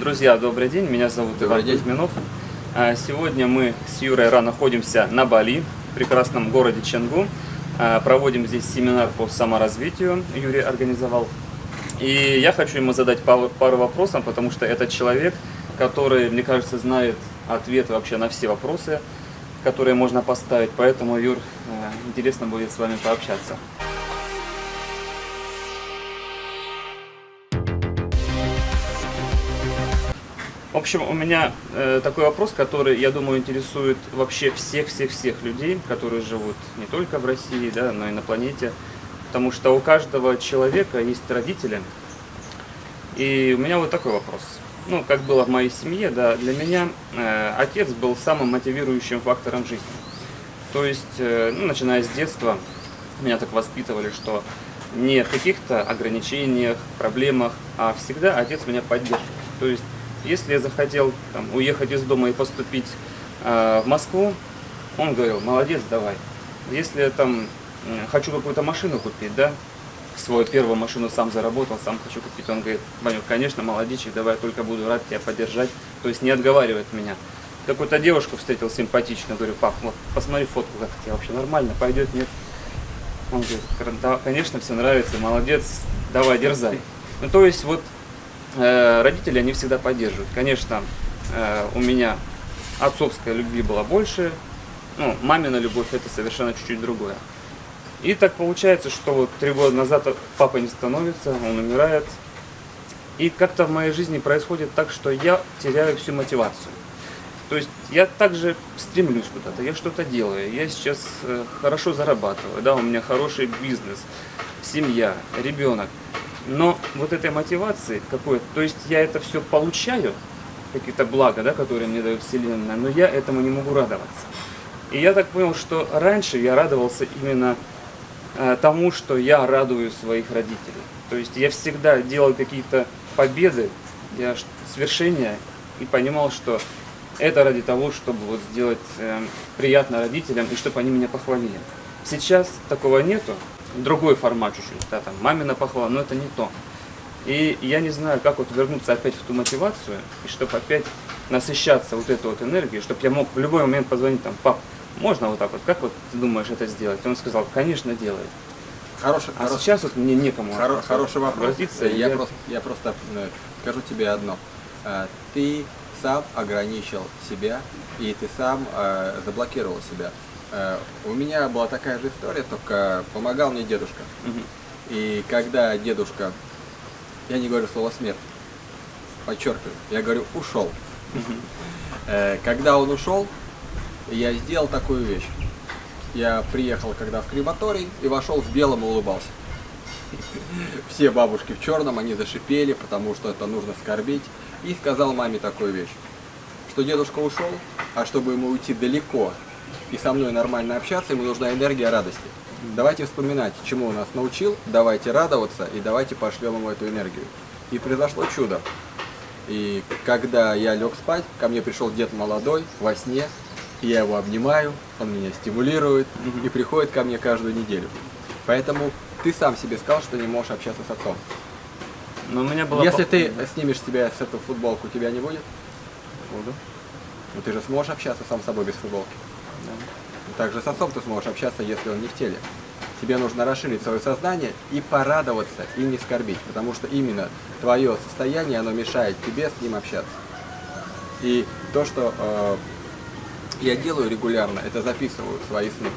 Друзья, добрый день, меня зовут Добрый Иван день. Кузьминов. Сегодня мы с Юрой Ра находимся на Бали, в прекрасном городе Ченгу. Проводим здесь семинар по саморазвитию, Юрий организовал. И я хочу ему задать пару вопросов, потому что это человек, который, мне кажется, знает ответы вообще на все вопросы, которые можно поставить. Поэтому, Юр, интересно будет с вами пообщаться. В общем, у меня такой вопрос, который, я думаю, интересует вообще всех людей, которые живут не только в России, да, но и на планете. Потому что у каждого человека есть родители. И у меня вот такой вопрос. Ну, как было в моей семье, да, для меня отец был самым мотивирующим фактором жизни. То есть, начиная с детства, меня так воспитывали, что не в каких-то ограничениях, проблемах, а всегда отец меня поддерживал. То есть, если я захотел уехать из дома и поступить в Москву, он говорил: молодец, давай. Если я хочу какую-то машину купить, да, свою первую машину сам заработал, сам хочу купить, он говорит: Ванюк, конечно, молодечек, давай, только буду рад тебя поддержать. То есть не отговаривает меня. Какую-то девушку встретил симпатичную, говорю: пап, вот посмотри фотку, как тебе вообще нормально, пойдет, нет? Он говорит: да, конечно, все нравится, молодец, давай, дерзай. Ну, то есть вот родители, они всегда поддерживают. Конечно, у меня отцовской любви было больше, мамина любовь это совершенно чуть-чуть другое. И так получается, что вот 3 года назад папа не становится, он умирает. И как-то в моей жизни происходит так, что я теряю всю мотивацию. То есть я также стремлюсь куда-то, я что-то делаю, я сейчас хорошо зарабатываю, да, у меня хороший бизнес, семья, ребенок. Но вот этой мотивации какой-то, то есть я это все получаю, какие-то блага, да, которые мне дает Вселенная, но я этому не могу радоваться. И я так понял, что раньше я радовался именно тому, что я радую своих родителей. То есть я всегда делал какие-то победы, свершения, и понимал, что это ради того, чтобы вот сделать приятно родителям и чтобы они меня похвалили. Сейчас такого нету. Другой формат чуть-чуть, да, мамина похвала, но это не то. И я не знаю, как вот вернуться опять в ту мотивацию, и чтобы опять насыщаться вот этой вот энергией, чтобы я мог в любой момент позвонить, пап, можно вот так вот, как вот ты думаешь это сделать? И он сказал: конечно, делай. Сейчас вот мне некому хороший вопрос. обратиться. Я просто скажу тебе одно. Ты сам ограничил себя, и ты сам заблокировал себя. У меня была такая же история, только помогал мне дедушка. И когда дедушка, я не говорю слово смерть, подчеркиваю, я говорю ушел. Когда он ушел, я сделал такую вещь. Я приехал когда в крематорий и вошел в белом и улыбался. Все бабушки в черном, они зашипели, потому что это нужно скорбить. И сказал маме такую вещь, что дедушка ушел, а чтобы ему уйти далеко и со мной нормально общаться, ему нужна энергия радости. Давайте вспоминать, чему он нас научил, давайте радоваться и давайте пошлем ему эту энергию. И произошло чудо. И когда я лег спать, ко мне пришел дед молодой во сне, и я его обнимаю, он меня стимулирует и приходит ко мне каждую неделю. Поэтому ты сам себе сказал, что не можешь общаться с отцом. Но у меня было Если ты снимешь с себя с эту футболку, тебя не будет? Буду. Но ты же сможешь общаться сам с собой без футболки. Да. Также с отцом ты сможешь общаться, если он не в теле. Тебе нужно расширить свое сознание и порадоваться, и не скорбить, потому что именно твое состояние, оно мешает тебе с ним общаться. И то, что я делаю регулярно, это записываю свои сны.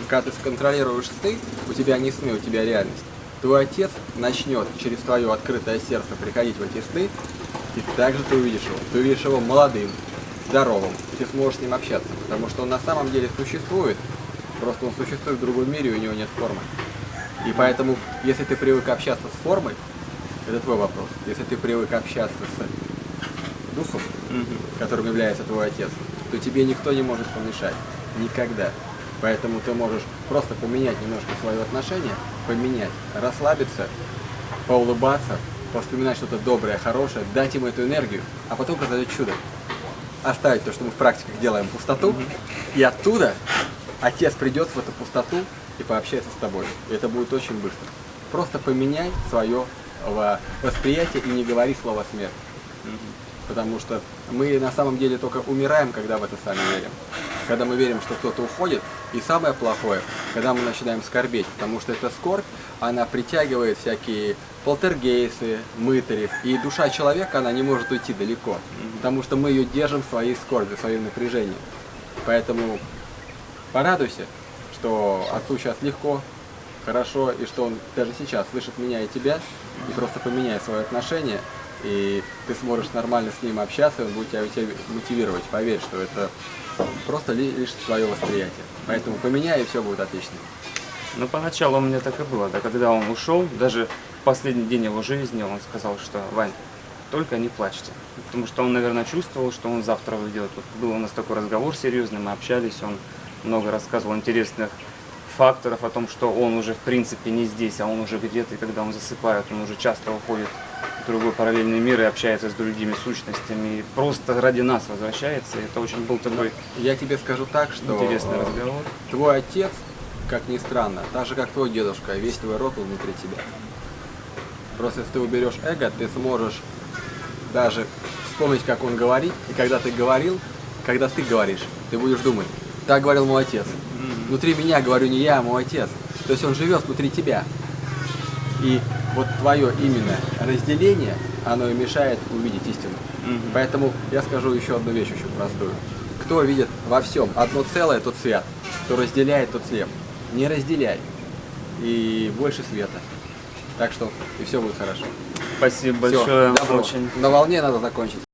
Когда ты сконтролируешь сны, у тебя не сны, у тебя реальность. Твой отец начнет через твое открытое сердце приходить в эти сны, и также ты увидишь его. Ты увидишь его молодым, здоровым, и ты сможешь с ним общаться, потому что он на самом деле существует, просто он существует в другом мире, и у него нет формы. И поэтому, если ты привык общаться с формой, это твой вопрос. Если ты привык общаться с духом, которым является твой отец, то тебе никто не может помешать. Никогда. Поэтому ты можешь просто поменять немножко свое отношение, поменять, расслабиться, поулыбаться, вспоминать что-то доброе, хорошее, дать ему эту энергию, а потом произойдет чудо. Оставить то, что мы в практиках делаем, пустоту, и оттуда отец придет в эту пустоту и пообщается с тобой. И это будет очень быстро. Просто поменяй свое восприятие и не говори слово смерть. Потому что мы на самом деле только умираем, когда в это сами верим. Когда мы верим, что кто-то уходит. И самое плохое, когда мы начинаем скорбеть. Потому что эта скорбь, она притягивает всякие полтергейсы, мытари. И душа человека, она не может уйти далеко. Потому что мы ее держим в своей скорби, в своем напряжении. Поэтому порадуйся, что отцу сейчас легко, хорошо, и что он даже сейчас слышит меня и тебя, и просто поменяй свое отношение, и ты сможешь нормально с ним общаться, и он будет тебя мотивировать. Поверь, что это просто лишь твое восприятие. Поэтому поменяй, и все будет отлично. Ну, поначалу у меня так и было, да, когда он ушел, даже в последний день его жизни он сказал, что Вань, только не плачьте. Потому что он, наверное, чувствовал, что он завтра уйдет. Вот был у нас такой разговор серьезный, мы общались, он много рассказывал интересных факторов о том, что он уже в принципе не здесь, а он уже где-то, и когда он засыпает, он уже часто уходит в другой параллельный мир и общается с другими сущностями, и просто ради нас возвращается. И это очень был такой Я тебе скажу так, что интересный разговор. твой отец, как ни странно, так же как твой дедушка, весь твой род внутри тебя. Просто если ты уберешь эго, ты сможешь даже вспомнить, как он говорит, и когда ты говорил, когда ты говоришь, ты будешь думать, так говорил мой отец. Внутри меня говорю не я, а мой отец. То есть он живет внутри тебя. И вот твое именно разделение, оно и мешает увидеть истину. Поэтому я скажу еще одну вещь очень простую. Кто видит во всем одно целое, тот свят. Кто разделяет, тот слеп. Не разделяй. И больше света. Так что и все будет хорошо. Спасибо Всё, большое. добро. Очень На волне надо закончить.